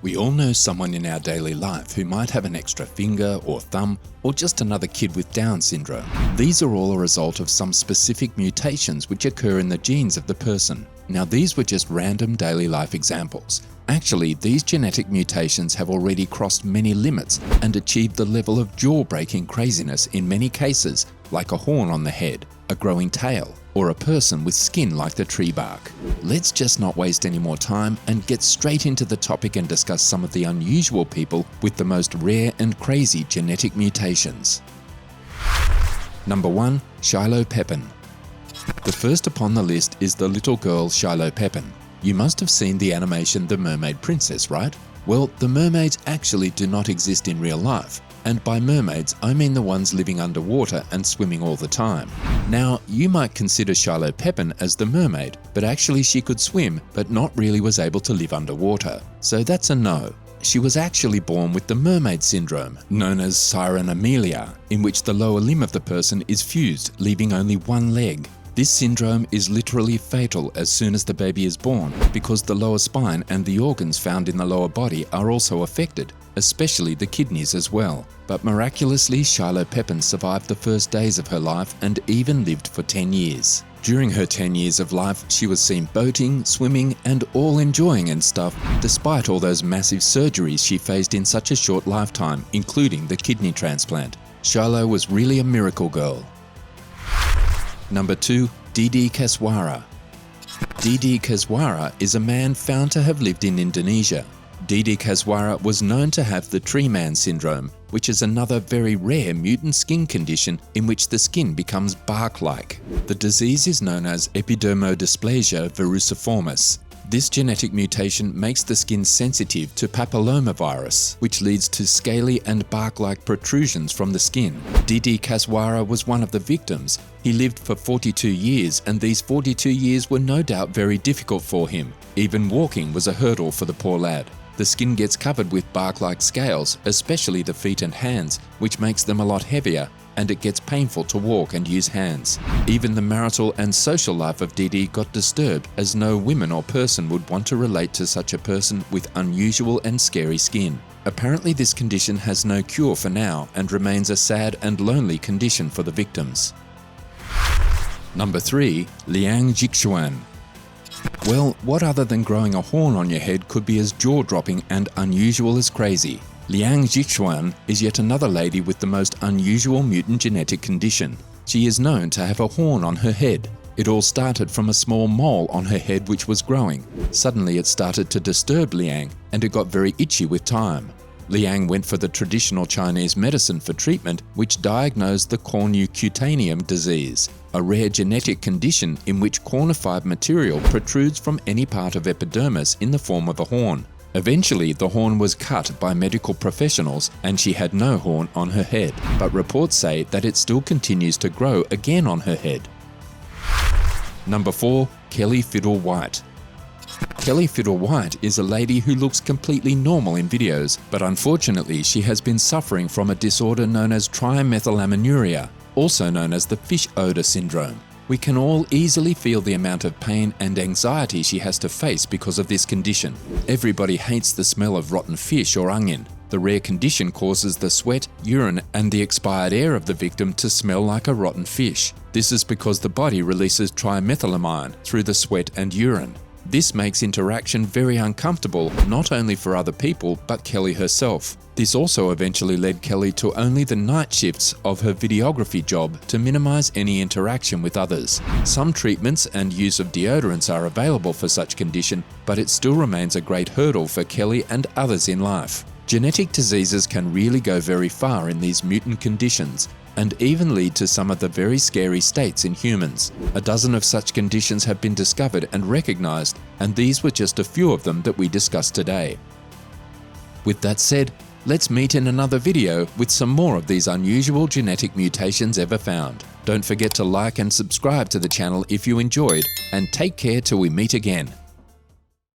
We all know someone in our daily life who might have an extra finger or thumb, or just another kid with Down syndrome. These are all a result of some specific mutations which occur in the genes of the person. Now, these were just random daily life examples. Actually, these genetic mutations have already crossed many limits and achieved the level of jaw-breaking craziness in many cases, like a horn on the head, a growing tail, or a person with skin like the tree bark. Let's just not waste any more time and get straight into the topic and discuss some of the unusual people with the most rare and crazy genetic mutations. Number 1. Shiloh Pepin. The first upon the list is the little girl Shiloh Pepin. You must have seen the animation The Mermaid Princess, right? Well, the mermaids actually do not exist in real life. And by mermaids, I mean the ones living underwater and swimming all the time. Now, you might consider Shiloh Pepin as the mermaid, but actually she could swim, but not really was able to live underwater. So that's a no. She was actually born with the mermaid syndrome, known as Sirenamelia, in which the lower limb of the person is fused, leaving only one leg. This syndrome is literally fatal as soon as the baby is born, because the lower spine and the organs found in the lower body are also affected, especially the kidneys as well. But miraculously, Shiloh Pepin survived the first days of her life and even lived for 10 years. During her 10 years of life, she was seen boating, swimming, and all enjoying and stuff, despite all those massive surgeries she faced in such a short lifetime, including the kidney transplant. Shiloh was really a miracle girl. Number 2. Didi Kaswara. Didi Kaswara is a man found to have lived in Indonesia. Didi Kaswara was known to have the tree man syndrome, which is another very rare mutant skin condition in which the skin becomes bark-like. The disease is known as epidermodysplasia verruciformis. This genetic mutation makes the skin sensitive to papillomavirus, which leads to scaly and bark-like protrusions from the skin. Didi Kaswara was one of the victims. He lived for 42 years, and these 42 years were no doubt very difficult for him. Even walking was a hurdle for the poor lad. The skin gets covered with bark-like scales, especially the feet and hands, which makes them a lot heavier, and it gets painful to walk and use hands. Even the marital and social life of Didi got disturbed, as no woman or person would want to relate to such a person with unusual and scary skin. Apparently this condition has no cure for now and remains a sad and lonely condition for the victims. Number 3. Liang Jixuan. Well, what other than growing a horn on your head could be as jaw-dropping and unusual as crazy? Liang Jixuan is yet another lady with the most unusual mutant genetic condition. She is known to have a horn on her head. It all started from a small mole on her head which was growing. Suddenly it started to disturb Liang, and it got very itchy with time. Liang went for the traditional Chinese medicine for treatment, which diagnosed the cornucutaneum disease, a rare genetic condition in which cornified material protrudes from any part of epidermis in the form of a horn. Eventually, the horn was cut by medical professionals and she had no horn on her head, but reports say that it still continues to grow again on her head. Number 4. Kelly Fiddle White. Kelly Fiddle White is a lady who looks completely normal in videos, but unfortunately she has been suffering from a disorder known as trimethylaminuria, also known as the fish odor syndrome. We can all easily feel the amount of pain and anxiety she has to face because of this condition. Everybody hates the smell of rotten fish or onion. The rare condition causes the sweat, urine, and the expired air of the victim to smell like a rotten fish. This is because the body releases trimethylamine through the sweat and urine. This makes interaction very uncomfortable, not only for other people, but Kelly herself. This also eventually led Kelly to only the night shifts of her videography job to minimize any interaction with others. Some treatments and use of deodorants are available for such condition, but it still remains a great hurdle for Kelly and others in life. Genetic diseases can really go very far in these mutant conditions, and even lead to some of the very scary states in humans. A dozen of such conditions have been discovered and recognized, and these were just a few of them that we discussed today. With that said, let's meet in another video with some more of these unusual genetic mutations ever found. Don't forget to like and subscribe to the channel if you enjoyed, and take care till we meet again.